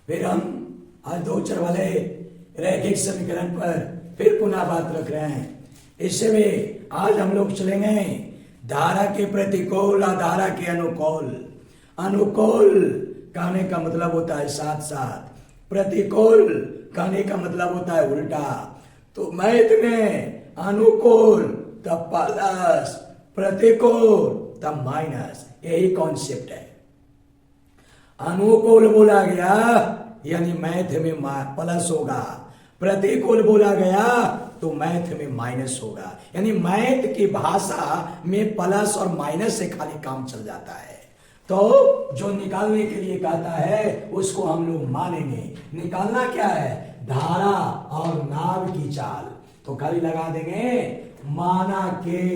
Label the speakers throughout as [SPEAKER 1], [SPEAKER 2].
[SPEAKER 1] फिर हम आज दो चर वाले रैखिक समीकरण पर फिर पुनः बात रख रहे हैं। इसमें आज हम लोग चलेंगे धारा के प्रतिकूल और धारा के अनुकूल। अनुकूल कहने का मतलब होता है साथ साथ, प्रतिकूल कहने का मतलब होता है उल्टा। तो मैथ में अनुकूल तब प्लस, प्रतिकूल तब माइनस, यही कॉन्सेप्ट है। अनुकूल बोला गया यानी मैथ में प्लस होगा, प्रतिकूल बोला गया तो मैथ में माइनस होगा। यानी मैथ की भाषा में प्लस और माइनस से खाली काम चल जाता है। तो जो निकालने के लिए कहता है उसको हम लोग मानेंगे। निकालना क्या है? धारा और नाव की चाल। तो खाली लगा देंगे माना के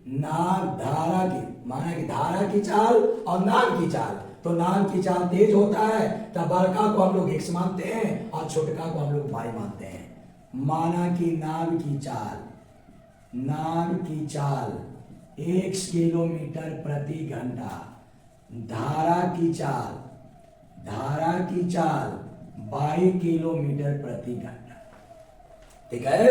[SPEAKER 1] नाव धारा की, माना कि धारा की चाल और नाव की चाल। तो नाव की चाल तेज होता है तब बड़का को हम लोग x मानते हैं और छोटका को हम लोग y मानते हैं। माना कि नाव की चाल 1 किलोमीटर प्रति घंटा, धारा की चाल 22 किलोमीटर प्रति घंटा। ठीक है,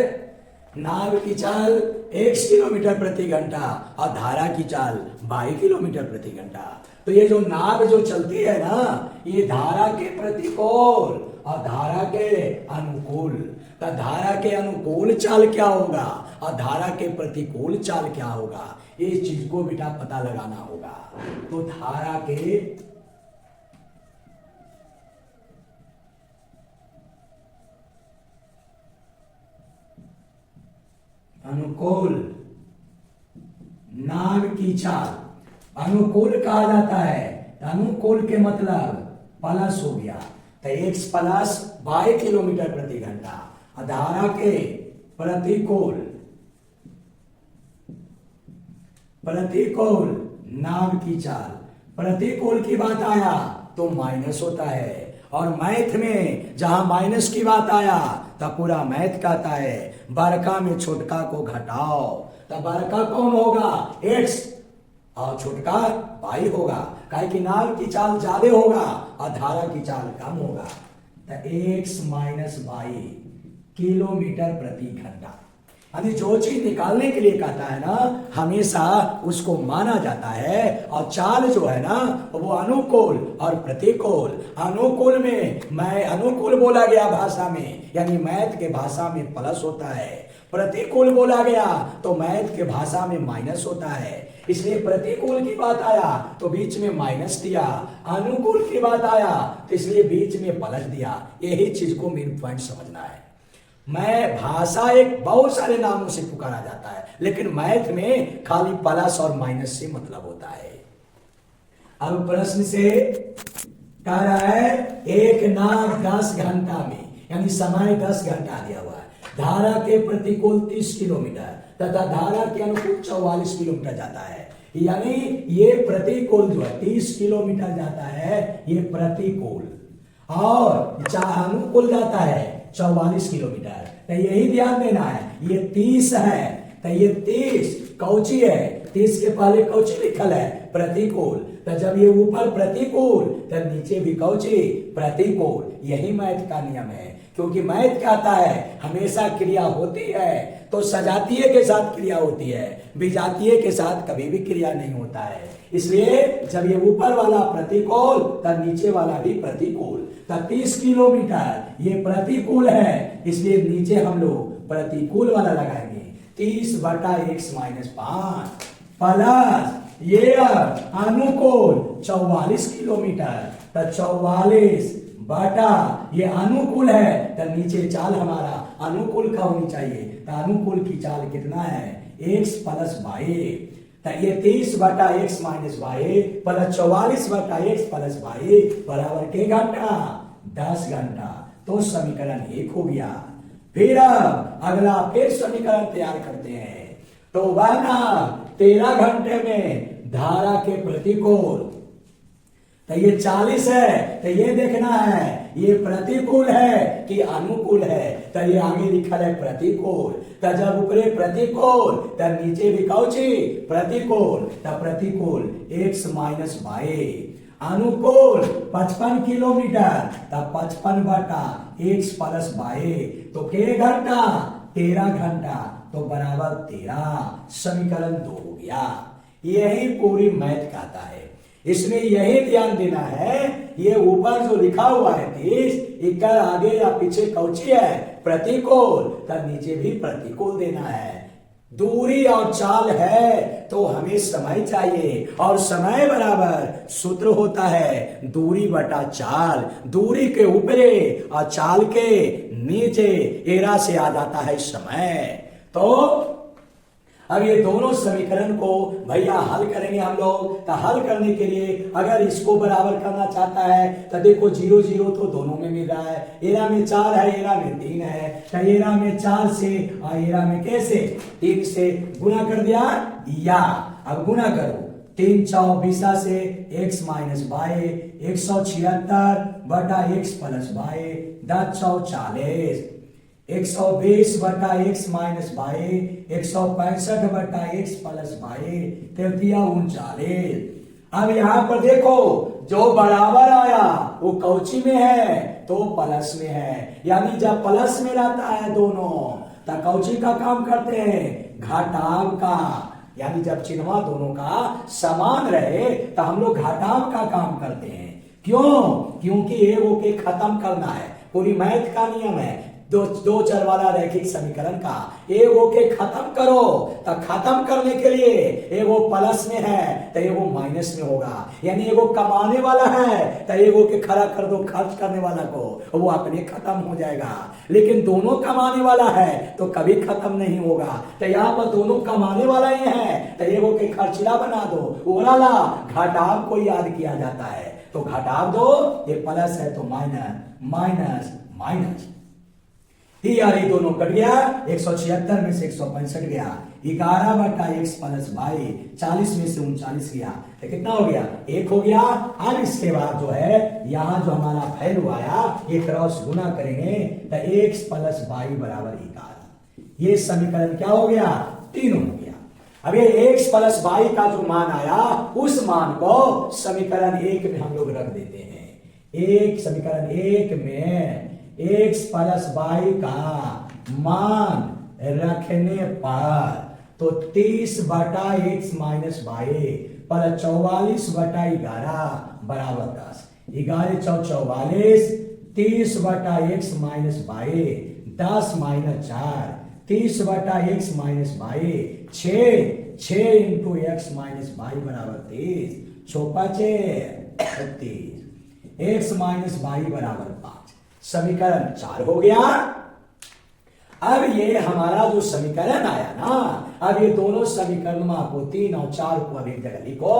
[SPEAKER 1] नाव की चाल 1 किलोमीटर प्रति घंटा और धारा की चाल 22 किलोमीटर प्रति घंटा। तो ये जो नाव जो चलती है ना, ये धारा के प्रतिकूल और धारा के अनुकूल। तो धारा के अनुकूल चाल क्या होगा और धारा के प्रतिकूल चाल क्या होगा, इस चीज को बेटा पता लगाना होगा। तो धारा के अनुकूल नाव की चाल अनुकूल कहा जाता है। अनुकूल के मतलब प्लस हो गया, तो x प्लस 22 किलोमीटर प्रति घंटा। धारा के प्रतिकूल नाव की चाल, प्रतिकूल की बात आया तो माइनस होता है। और मैथ में जहां माइनस की बात आया तब पूरा मैथ कहता है बड़का में छोटका को घटाओ। तब बड़का कौन होगा? x और छोटका y होगा। काहे कि नाव की चाल ज्यादा होगा और धारा की चाल कम होगा। तो x माइनस y किलोमीटर प्रति घंटा। यानी जो चीज निकालने के लिए कहता है ना, हमेशा उसको माना जाता है। और चाल जो है ना वो अनुकूल और प्रतिकूल। अनुकूल में मैं अनुकूल बोला गया भाषा में, यानी मैथ के भाषा में प्लस होता है। प्रतिकूल बोला गया तो मैथ के भाषा में माइनस होता है। इसलिए प्रतिकूल की बात आया तो बीच में माइनस दिया, अनुकूल की बात आया तो इसलिए बीच में प्लस दिया। यही चीज को मेन पॉइंट समझना है। मैं भाषा एक बहुत सारे नामों से पुकारा जाता है, लेकिन मैथ में खाली प्लस और माइनस से मतलब होता है। अब प्रश्न से कह रहा है एक नाव 10 घंटा में, यानी समय 10 घंटा दिया हुआ है। धारा के प्रतिकूल 30 किलोमीटर तथा धारा के अनुकूल 44 किलोमीटर जाता है। यानी ये प्रतिकूल जो है 30 किलोमीटर जाता है, ये प्रतिकूल, और अनुकूल जाता है 44 किलोमीटर। तो यही ध्यान देना है, ये 30 है तो ये 30 कौची है, 30 के पहले कौची लिखल है? प्रतिकूल। तो जब ये ऊपर प्रतिकूल तब नीचे भी कौची? प्रतिकूल। यही मैथ का नियम है, क्योंकि मैथ कहता है हमेशा क्रिया होती है तो सजातीय के साथ क्रिया होती है, विजातीय के साथ कभी भी क्रिया नहीं होता है। इसलिए जब ये ऊपर वाला प्रतिकूल तब नीचे वाला भी प्रतिकूल। तब 30 किलोमीटर ये प्रतिकूल है, इसलिए नीचे हम लोग प्रतिकूल वाला लगाएंगे। 30 बटा x माइनस 5 प्लस ये अनुकूल 44 किलोमीटर। तो 44 बटा ये अनुकूल है तो नीचे चाल हमारा अनुकूल का होनी चाहिए। तो अनुकूल की चाल कितना है? x plus y। तो ये 30 बटा x माइनस y प्लस 44 बटा x प्लस y बराबर के घंटा? 10 घंटा। तो समीकरण 1 हो गया। फिर अगला फिर समीकरण तैयार करते हैं। तो वह ना 13 घंटे में धारा के प्रतिकूल, तो ये 40 है तो ये देखना है ये प्रतिकूल है कि अनुकूल है? तो ये आगे लिखा है प्रतिकूल। तो जब ऊपरे प्रतिकूल तब नीचे भी कौची प्रतिकूल। तब प्रतिकूल x माइनस बाई अनुकूल 55 किलोमीटर तब 55 बटा x प्लस बाई। तो के घंटा 13 घंटा तो बराबर 13। समीकरण 2 हो गया। यही पूरी मैथ कहता है। इसमें यही ध्यान देना है, ये ऊपर जो लिखा हुआ है 30 इक्कर आगे या पीछे कौची है प्रतिकूल, तब नीचे भी प्रतिकूल देना है। दूरी और चाल है तो हमें समय चाहिए और समय बराबर सूत्र होता है दूरी बटा चाल। दूरी के ऊपरे और चाल के नीचे एरा से आ जाता है समय। तो अब ये दोनों समीकरण को भैया हल करेंगे हम लोग। तो हल करने के लिए अगर इसको बराबर करना चाहता है तो देखो 0 0 तो दोनों में मिल रहा है। एरा में 4 है, एरा में 3 है। तो एरा में 4 से और एरा में कैसे 3 से गुना कर दिया या अब गुना करो 3 चौ 20 से x माइनस बाई 176 बटा x प्लस बाई 10 चौ 40 120 बटा x माइनस बाई 165 बटा x प्लस बाई 39। अब यहां पर देखो जो बराबर आया वो कौची में है तो प्लस में है, यानी जब प्लस में रहता है दोनों तो कौची का काम करते हैं घटाव का। यानी जब चिन्ह दोनों का समान रहे तो हम लोग घटाव का काम करते हैं। क्यों? क्योंकि ए वो के खत्म करना है। पूरी मैथ का नियम है दो चर वाला रैखिक समीकरण का ए वो के खत्म करो। तो खत्म करने के लिए ए वो प्लस में है तो ए वो माइनस में होगा, यानी ए वो कमाने वाला है तो ए वो के खड़ा कर दो खर्च करने वाला को, वो अपने खत्म हो जाएगा। लेकिन दोनों कमाने वाला है तो कभी खत्म नहीं होगा। तो यहाँ पर दोनों कमाने वाला ही है तो ए वो के खर्चिला बना दो, ओराला घटाव को याद किया जाता है। तो घटाव दो, ये प्लस है तो माइनस माइनस माइनस ही यार ये दोनों कट गया। 176 में से 165 गया। 11 बटा x प्लस बाई 40 में से 39 गया तो कितना हो गया 1 हो गया। अब इसके बाद जो है यहाँ जो हमारा वैल्यू आया ये क्रॉस गुना करेंगे तो x प्लस बाई बराबर 11। ये समीकरण क्या हो गया 3 हो गया। अब ये x प्लस बाई का जो मान आया उस मान को समीकरण 1 में हम लोग रख देते हैं। एक समीकरण 1 में x प्लस बाई का मान रखने पर तो 30 बटा x माइनस बाई पर 44 बटा 11 बराबर 10। 11 चौ 44 30 बटा x माइनस बाई 10 माइनस 4 30 बटा x minus by 6 into x minus by बराबर 30 चौका 30 x माइनस बाई बराबर 5। समीकरण 4 हो गया। अब ये हमारा जो समीकरण आया ना, अब ये दोनों समीकरण में आपको 3 और 4 को अब एक जगह लिखो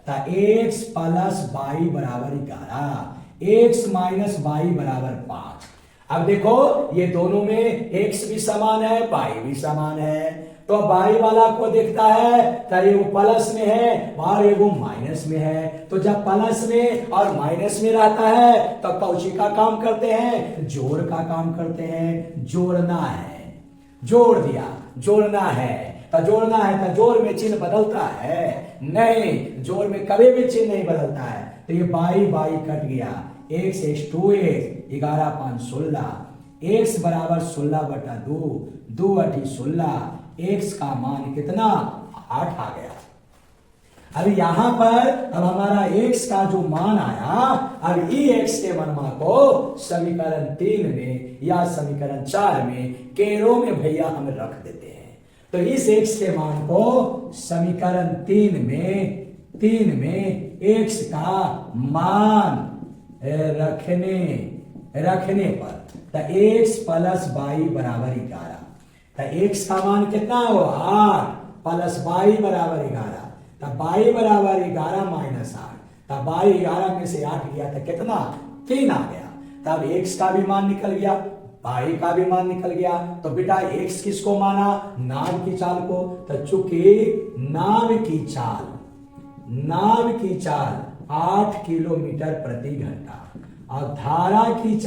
[SPEAKER 1] तो x प्लस बाई बराबर 11 x माइनस बाई बराबर 5। अब देखो ये दोनों में x भी समान है बाई भी समान है, तो बाई वाला को देखता है तो ये वो प्लस में है और ये वो माइनस में है। तो जब प्लस में और माइनस में रहता है तो कौची का काम करते हैं जोड़ का काम करते हैं। जोड़ना है, जोड़ दिया, जोड़ना है तो जोड़ना है तो जोड़ में चिन्ह बदलता है नहीं, जोड़ में कभी भी चिन्ह नहीं बदलता है। तो ये बाई बाई कट गया x 2x 11 5 16 x बराबर 16 बटा 2 2 8 16 x का मान कितना 8 आ गया। अब यहां पर अब हमारा x का जो मान आया अब x के मान को समीकरण 3 में या समीकरण 4 में केरो में भैया हम रख देते हैं। तो इस x के मान को समीकरण 3 में x का मान रखने पर तो x प्लस बाई बराबर 11 तो x का मान कितना हो 8 प्लस बाई बराबर 11 तो बाई बराबर 11 माइनस 8 तो बाई 11 में से 8 गया तो कितना 3 आ गया। तब x का भी मान निकल गया बाई का भी मान निकल गया। तो बेटा x किसको माना नाव की चाल को, तो चूंकि नाव की चाल 8 किलोमीटर प्रति घंटा और धारा की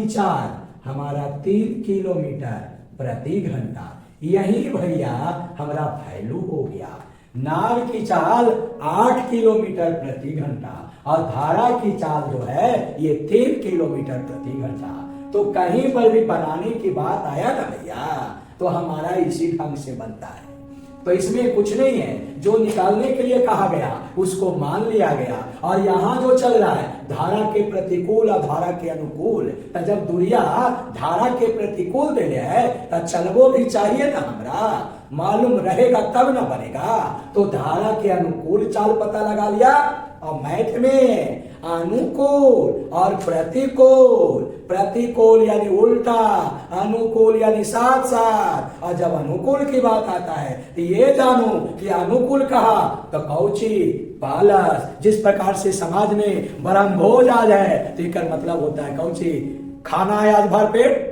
[SPEAKER 1] चाल हमारा 3 किलोमीटर प्रति घंटा। यही भैया हमारा वैल्यू हो गया। नाव की चाल 8 किलोमीटर प्रति घंटा और धारा की चाल जो है ये 3 किलोमीटर प्रति घंटा। तो कहीं पर भी बनाने की बात आया ना भैया तो हमारा इसी ढंग से बनता है। तो इसमें कुछ नहीं है, जो निकालने के लिए कहा गया उसको मान लिया गया। और यहाँ जो चल रहा है धारा के प्रतिकूल और धारा के अनुकूल, तो जब दूरिया धारा के प्रतिकूल दे है तो चलबो भी चाहिए ना, हमरा मालूम रहेगा तब ना बनेगा। तो धारा के अनुकूल चाल पता लगा लिया और मैथ में अनुकूल और प्रतिकूल, प्रतिकूल यानी उल्टा, अनुकूल यानी साथ साथ। और जब अनुकूल की बात आता है तो ये जानो कि अनुकूल कहा तो कौची पालस। जिस प्रकार से समाज में बरम भोज आज है तो इसका मतलब होता है कौची खाना है आज भर पेट,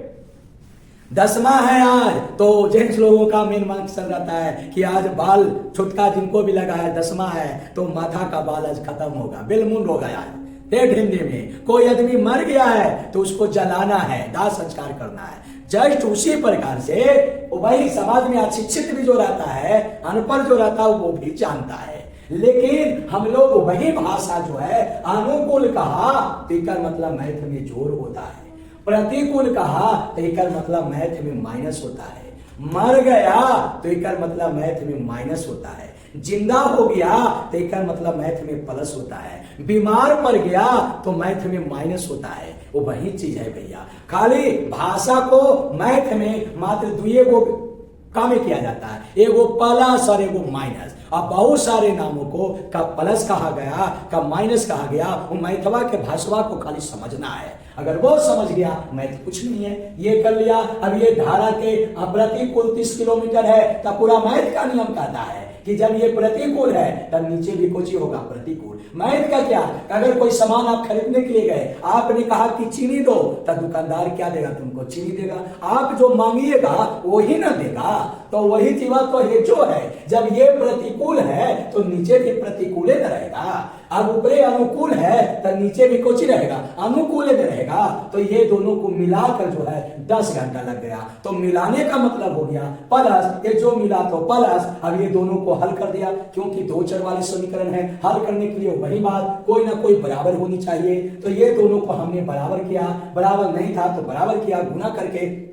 [SPEAKER 1] 10वां है आज। तो जेंट्स लोगों का मेन मकसद रहता है कि आज बाल छुटका जिनको भी लगा है 10वां है तो माथा का बाल आज खत्म होगा, बेलमुंड होगा आज। डेढ़ हिंदी में कोई आदमी मर गया है तो उसको जलाना है, दाह संस्कार करना है। जस्ट उसी प्रकार से वही समाज में अशिक्षित भी जो रहता है, अनपढ़ जो रहता है वो भी जानता है। लेकिन हम लोग वही भाषा जो है अनुकूल कहा तो इसका मतलब मैथ में जोर होता है, प्रतिकूल कहा तो इसका मतलब मैथ में माइनस होता है, मर गया तो इसका मतलब मैथ में माइनस होता है, जिंदा हो गया तो इसका मतलब मैथ में प्लस होता है, बीमार पड़ गया तो मैथ में माइनस होता है। वो वही चीज है भैया, खाली भाषा को मैथ में मात्र दुए को काम किया जाता है, एगो प्लस और एगो माइनस। अब बहुत सारे नामों को का प्लस कहा गया, का माइनस कहा गया, वो मैथवा के भाषवा को खाली समझना है। अगर वो समझ गया मैथ कुछ नहीं है, ये कर लिया। अब ये धारा के प्रतिकूल 30 किलोमीटर है तो पूरा मैथ का नियम कहता है कि जब ये प्रतिकूल है तब नीचे भी कुछ ही होगा प्रतिकूल। मैथ का क्या, अगर कोई सामान आप खरीदने के लिए गए, आपने कहा कि चीनी दो, तब दुकानदार क्या देगा तुमको, चीनी देगा। आप जो मांगिएगा वही ना देगा। तो वही चीज तो ये जो है, जब ये प्रतिकूल है तो नीचे भी प्रतिकूल रहेगा। अब ऊपरे अनुकूल है तो नीचे भी कुछ ही रहेगा, अनुकूल रहेगा। तो ये दोनों को मिलाकर जो है 10 घंटा लग गया। तो मिलाने का मतलब हो गया प्लस, ये जो मिला तो प्लस। अब ये दोनों को हल कर दिया, क्योंकि 2 चर वाले समीकरण है, हल करने के लिए वही बात कोई ना कोई बराबर होनी चाहिए। तो ये दोनों को हमने बराबर किया, बराबर नहीं था तो बराबर किया गुना करके।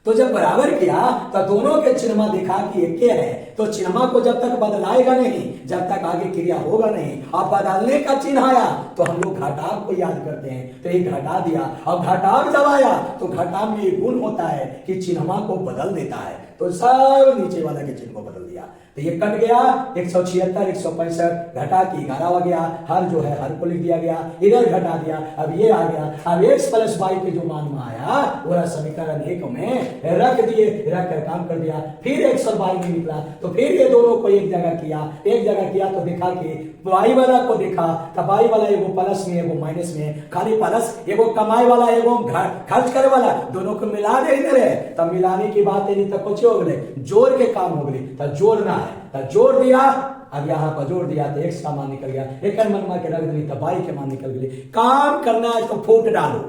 [SPEAKER 1] तो जब बराबर किया तो दोनों के चिन्ह देखा कि एक है, तो चिन्ह को जब तक बदलाएगा नहीं, जब तक आगे क्रिया होगा नहीं। अब बदलने का चिन्ह आया तो हम लोग घटाव को याद करते हैं, तो ये घटा दिया। और घटाव जब आया तो घटाव में ये गुण होता है कि चिन्ह को बदल देता है। तो सब नीचे वाला के चिन्ह को बदल दिया, तो ये कट गया 176 165 घटा के 11 हो गया। हर जो है हर को लिख दिया गया, इधर घटा दिया, अब ये आ गया। अब x + y के जो मान में आया वो समीकरण 1 में रख दिए, रख कर काम कर दिया। फिर x और y में निकला तो फिर ये दोनों को एक जगह किया तो देखा कि y वाला को देखा तो y वाला एगो प्लस में एगो माइनस में, खाली प्लस, एगो कमाई वाला एगो खर्च करे वाला, दोनों को मिला दे रहे। तब मिलाने की बात है, तो कुछ हो गए, जोड़ के काम हो गए। तो जोड़ना है तो जोड़ दिया, अब यहाँ पर जोड़ दिया तो x का मान निकल गया, एक मन के रख दी तो y के मान निकल गए। काम करना है तो फूट डालो,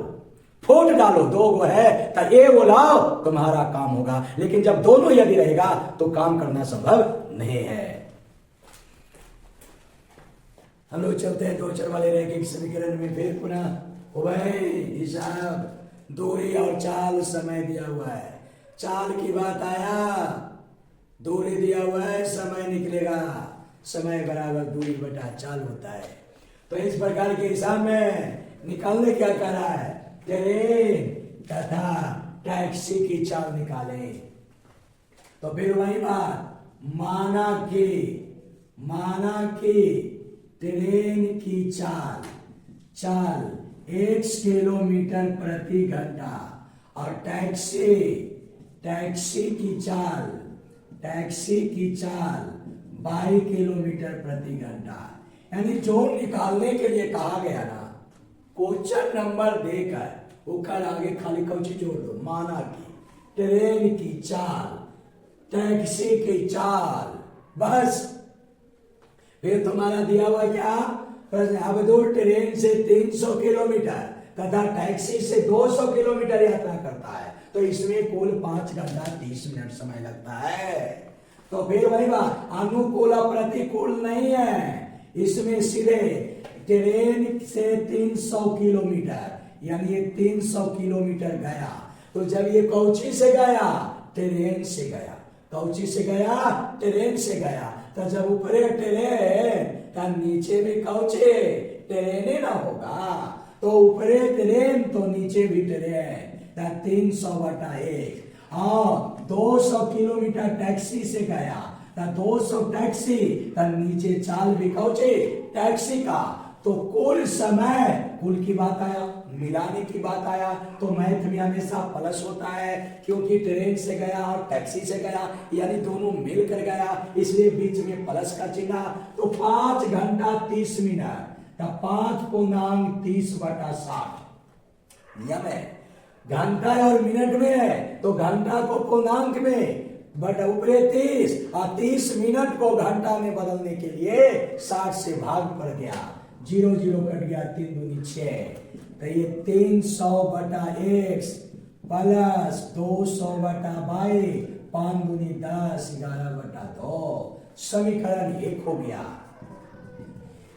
[SPEAKER 1] 2 गो है तो ए वो लाओ, तुम्हारा काम होगा। लेकिन जब दोनों यदि रहेगा तो काम करना संभव नहीं है। हम लोग चलते हैं 2 चर वाले रैखिक समीकरण में। फिर पुनः हिसाब, दूरी और चाल, समय दिया हुआ है। चाल की बात आया, दूरी दिया हुआ है, समय निकलेगा, समय बराबर दूरी बटा चाल होता है। तो इस प्रकार के हिसाब में निकालने क्या कर रहा है, ट्रेन तथा टैक्सी की चाल निकाले। तो फिर वही बात, माना कि ट्रेन की चाल 1 किलोमीटर प्रति घंटा और टैक्सी की चाल 22 किलोमीटर प्रति घंटा। यानी जो निकालने के लिए कहा गया ना, क्वेश्चन नंबर देकर ऊपर आगे खाली कौची जोड़ दो, माना कि ट्रेन की चाल, टैक्सी की चाल, बस। फिर तुम्हारा दिया हुआ क्या, प्रश्न, अब दो ट्रेन से 300 किलोमीटर तथा टैक्सी से 200 किलोमीटर यात्रा करता है तो इसमें कुल 5 घंटा 30 मिनट समय लगता है। तो फिर वही बात, अनुकूल और प्रतिकूल नहीं है, इसमें सीधे ट्रेन से 300 किलोमीटर यानी ये 300 किलोमीटर गया, तो जब ये कौची से गया, ट्रेन से गया, कौची से गया, ट्रेन से गया, तो जब ऊपरे ट्रेन तो नीचे भी कौचे, ट्रेन ही ना होगा, तो ऊपरे ट्रेन तो नीचे भी ट्रेन, 300/1। हाँ, 200 किलोमीटर टैक्सी से गया, 200 टैक्सी, नीचे चाल भी कौचे, टैक्सी का, तो कुल समय, कुल की बात आया, मिलाने की बात आया, तो मैथ में हमेशा प्लस होता है, क्योंकि ट्रेन से गया और टैक्सी से गया यानी दोनों मिलकर गया, इसलिए बीच में प्लस का चिन्ह। तो 5 घंटा 30 मिनट, 5/30/60 नियम है। घंटा और मिनट में है तो घंटा को पूर्णांक में बट ऊपरे 30 और 30 मिनट को घंटा में बदलने के लिए 60 से भाग पड़ गया, 0 0 कट गया, 3 दूनी 6, तो ये 300/x प्लस 200/22, 5 दूनी 10, 11/2, समीकरण 1 हो गया।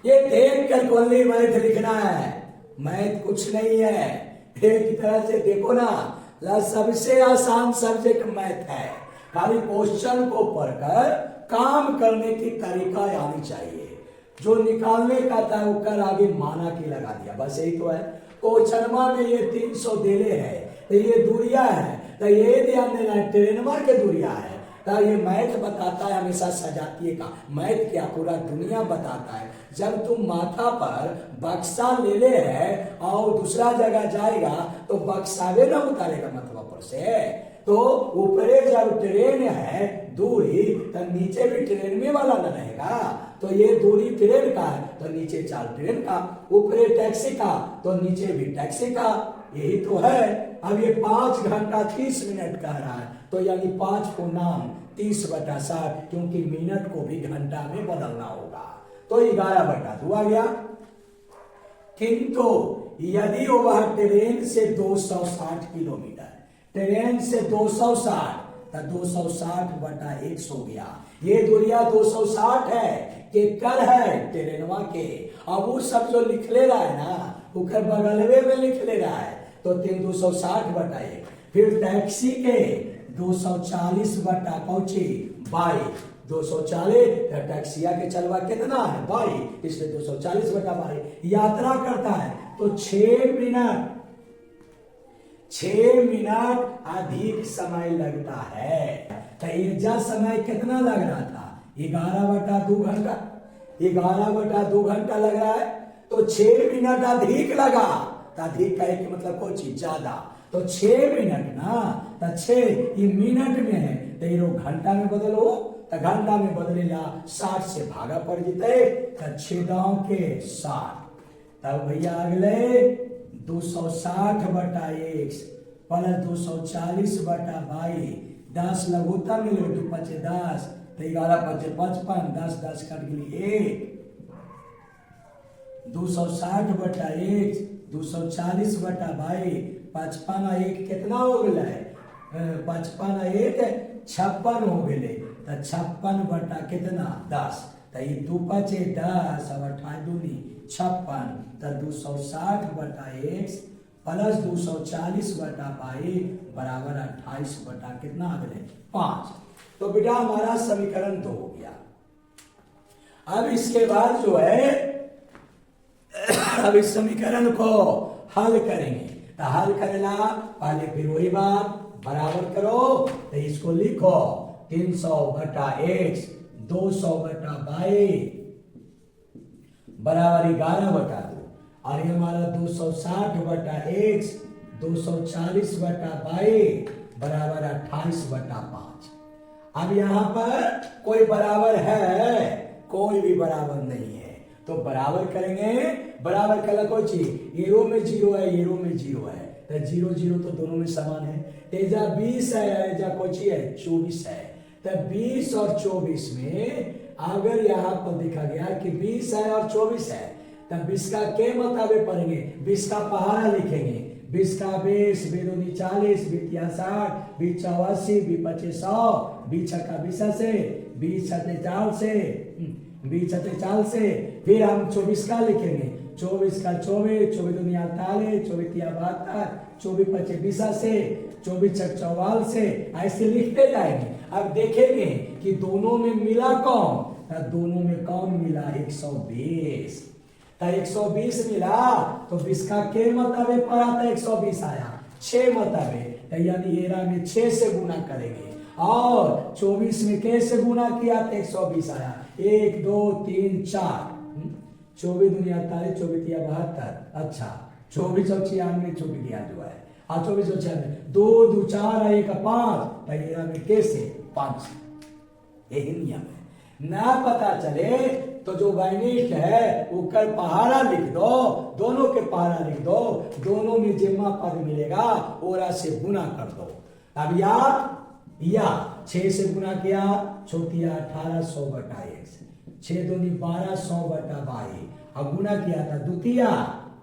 [SPEAKER 1] ये देख कर कोली मैथ लिखना है, मैथ कुछ नहीं है, एक तरह से देखो ना, सबसे आसान सब्जेक्ट मैथ है, खाली क्वेश्चन को पढ़कर काम करने की तरीका आनी चाहिए, जो निकालने का था वो कर आगे माना के लगा दिया, बस यही तो है। क्वेश्चनमा में ये 300 देले है, तो ये दूरिया है, तो ये ध्यान देना है, ट्रेनमा के दूरिया है, तो ये मैथ बताता है हमेशा सजातीय का, मैथ क्या पूरा दुनिया बताता है। जब तुम माथा पर बक्सा ले ले है और दूसरा जगह जाएगा तो बक्सावे ना उतारेगा मतलब पर से, तो ऊपरे जब ट्रेन है दूरी, तो नीचे भी ट्रेन में वाला न रहेगा, तो ये दूरी ट्रेन का है तो नीचे चाल ट्रेन का, ऊपरे टैक्सी का तो नीचे भी टैक्सी का, यही तो है। अब ये 5 घंटा 30 मिनट कह रहा है, तो यानी 5/30/60, क्योंकि मिनट को भी घंटा में बदलना होगा, तो 11/2 आ गया। किंतु यदि वह ट्रेन से 260 किलोमीटर, ट्रेन से 260, तो 260/100 हो गया, ये दूरिया 260 है कि कर है ट्रेनवा के, अब वो सब जो लिख ले रहा है ना उकर बगलवे में लिख ले रहा है, तो 260/1, फिर टैक्सी के 240/22, 240, टैक्सिया के चलवा कितना है 22, इसलिए 240/22 यात्रा करता है, तो 6 मिनट अधिक समय लगता है, तो ये समय कितना लग रहा था 11/2 घंटा, 11/2 घंटा लग रहा है, तो 6 मिनट अधिक लगा, तो अधिक कहे कि मतलब कोई चीज ज्यादा, तो 6 मिनट ना, तो 6 ये मिनट में है, तो ये घंटा में बदलो, तो घंटा में बदलेला 60 से भागा पड़ जीते, तो 6 के 60, तब भैया अगले 260/1 प्लस 240/22, 10 लघुत्तम मिले, 2 5 10, तो 11 5 55, 10 10 कट गई 1, 260/1, 240/22, 55 कितना हो गया है, 55 56 हो गए, तो 56 कितना 10, तो ये 2 5 10 और 28 दूनी 56, तो 260/1 प्लस 240/22 बराबर 28 कितना आ गए 5, तो बेटा हमारा समीकरण 2 हो गया। अब इसके बाद जो है अब इस समीकरण को हल करेंगे, तो हल करेला पहले फिर वही बात बराबर करो, तो इसको लिखो 300/x 200/22 बराबर 11/2, और ये हमारा 260/x 240/22 बराबर 28/5। अब यहां पर कोई बराबर है, कोई भी बराबर नहीं है, तो बराबर करेंगे, बराबर कल कोई चीज, ये रो में 0 है, ये रो में 0 है, तो 0 0 तो दोनों में समान है, तेजा 20 है, एजा कोची है 24 है, तो 20 और 24 में अगर यहाँ पर देखा गया कि 20 है और 24 है, तब 20 का के मुताबिक पढ़ेंगे, 20 का पहाड़ा लिखेंगे, 20 का 20, 2 दूनी 40, 20 या 60, 20 84, 20 25 100, 20 छक्का 20 से, 20 छठे 4 से, 20 छठे 4 से, फिर हम 24 का लिखेंगे, 24 का 24, 24 दूनी 48, 24 या 72, 24 25 20 से, 24 छक 44 से, ऐसे लिखते जाएंगे। अब देखेंगे कि दोनों में मिला कौन, दोनों में कौन मिला, 120। तो 120 मिला तो 20 का के मुताबिक पड़ा था 120 आया, 6 मुताबिक, यानी 13 में 6 से गुना करेंगे, और 24 में के से गुना किया तो 120 आया, 1 2 3 4, 24 दुनिया 48, 24 या 72, अच्छा 24 और 96, 24 याद हुआ है, 24 और 96, 2 2 4 1 5, 13 में के से 5, यही नियम है। ना पता चले तो जो वैनिक है वो कल पहाड़ा लिख दो, दोनों के पहाड़ा लिख दो, दोनों में जिम्मा पद मिलेगा, ओरा से गुना कर दो। अब या 6 से गुना किया, छोटिया 1800 बटा 1, 6 दूनी 1200 बटा 22, अब गुना किया था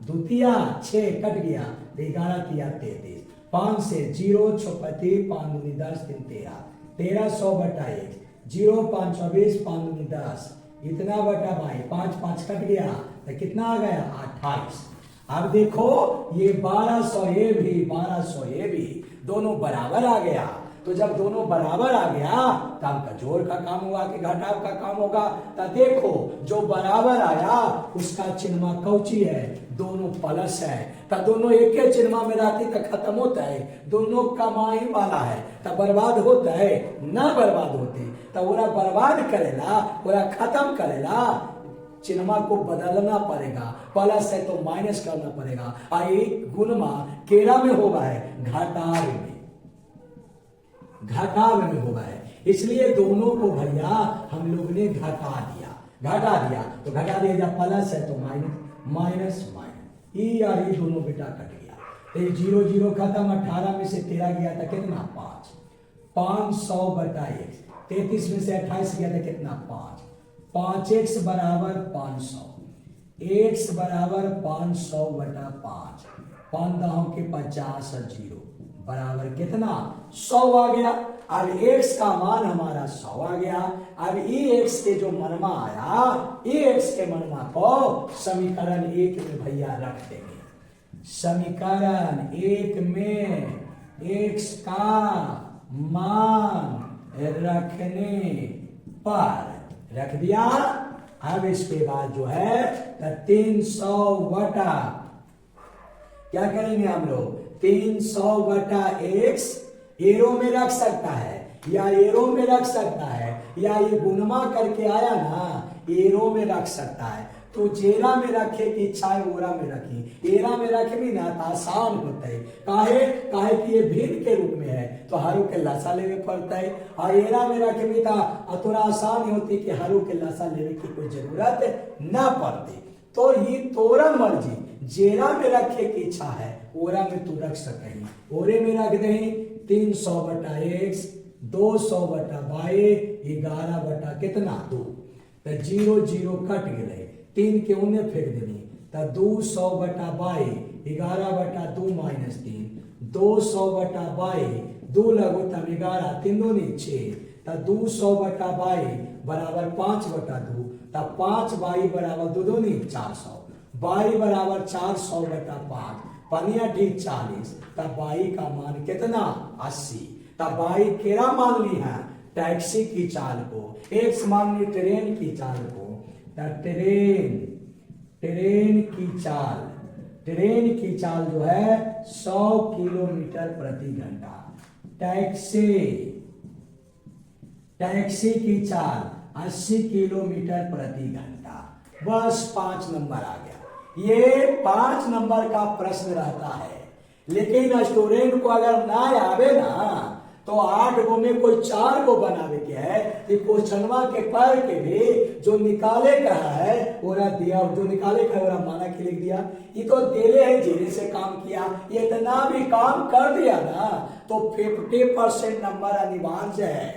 [SPEAKER 1] द्वितीया 6 कट गया, 11 किया 33, 5 से 0 छपति 5 दूनी 10 3 13, 1300 बटा 1, 0 5 24, 5 दूनी 10, इतना बटा 22, 5 5 कट गया तो कितना आ गया 28। अब देखो ये 1200 ये भी 1200 ये भी दोनों बराबर आ गया, तो जब दोनों बराबर आ गया तो आपका जोड़ का काम हुआ कि घटाव का काम होगा। तो देखो जो बराबर आया उसका चिन्ह कौची है, दोनों प्लस है, तो दोनों एक ही चिन्ह में रहती तो खत्म होता है, दोनों कमाई वाला है तो बर्बाद होता है, ना बर्बाद होते तो ओरा बर्बाद करेला, ओरा खत्म करेला, चिन्ह को बदलना पड़ेगा, प्लस है तो माइनस करना पड़ेगा। आई गुणमा केरा में होगा है, घटाव में होगा है, इसलिए दोनों को भैया हम लोग ने घटा दिया तो घटा दिया जब प्लस है तो माइनस ई और ई दोनों बेटा कट गया, तो 0 0 खत्म, 18 में से 13 गया था कितना 5, 500 बटा 1, 33 में से 28 गया था कितना 5, 5x बराबर 500, x बराबर 500 बटा 5, 5 दहों के 50 और 0 बराबर कितना 100 आ गया। अब x का मान हमारा 100 आ गया। अब x के जो मनमा आया, x के मनमा को समीकरण 1 में भैया रख देंगे। समीकरण 1 में x का मान रखने पर रख दिया। अब इसके बाद जो है 300 बटा क्या करेंगे हम लोग, 300 बटा x एरो में रख सकता है या एरो में रख सकता है, या ये गुणमा करके आया ना एरो में रख सकता है, तो जेरा में रखे की इच्छा है ओरा में रखी, एरा में रखे भी ना तो आसान होता है, काहे कि ये भिन्न के रूप में है तो हरू के लसा लेवे पड़ता है, और एरा में रखे भी था थोड़ा आसान होती कि हरू के लसा लेवे की कोई जरूरत ना पड़ती। तो ये तोरा मर्जी, जेरा में रखे की इच्छा है ओरा में तू रख सके, ओरे में रख दे 300 बटा x, 200 बटा 22, 11 बटा कितना 2, तो 0 0 कट गए, 3 के उन्हें फेंक देनी, तो 200 बटा 22, 11 बटा 2 माइनस 3, 200 बटा 22, 2 लगो तब 11, 3 दूनी 6, तो 200 बटा 22 बराबर 5 बटा 2, तब 5 22 बराबर 2 दूनी 400, 22 बराबर 400 बटा 5, पनिया ठीक 40, तब 22 का मान कितना 80, तब 22 केरा मान ली है टैक्सी की चाल को, x मान ली ट्रेन की चाल को, तब ट्रेन की चाल जो है 100 किलोमीटर प्रति घंटा, टैक्सी की चाल 80 किलोमीटर प्रति घंटा। बस 5 नंबर आ गया। ये 5 नंबर का प्रश्न रहता है, लेकिन स्टूडेंट को अगर ना आवे ना तो 8 गो में कोई 4 गो बनावे के है, क्वेश्चनवा के पढ़ के भी जो निकाले कहा है ओरा दिया, जो निकाले का ओरा माना के लिख दिया, ये तो देले है जीरे से काम किया, ये इतना भी काम कर दिया ना तो 50% नंबर अनिवार्य है।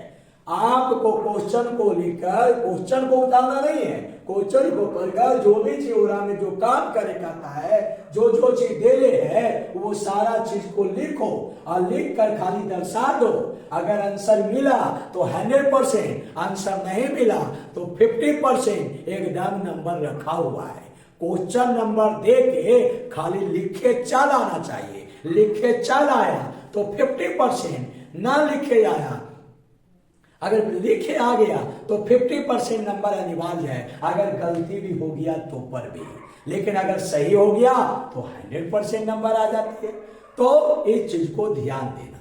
[SPEAKER 1] आपको क्वेश्चन को लिखकर क्वेश्चन को उतारना नहीं है, क्वेश्चन को पढ़कर जो भी थ्योरम में जो काम करे कहता है, जो जो चीज दे है वो सारा चीज को लिखो और लिख कर खाली दर्शा दो। अगर आंसर मिला तो 100%, आंसर नहीं मिला तो 50% एकदम नंबर रखा हुआ है। क्वेश्चन नंबर दे के खाली लिखे चल आना चाहिए। लिखे चल आया तो 50%, ना लिखे आया, अगर लिखे आ गया तो 50% नंबर अनिवार्य है। अगर गलती भी हो गया तो पर भी, लेकिन अगर सही हो गया तो 100% नंबर आ जाती है। तो इस चीज को ध्यान देना।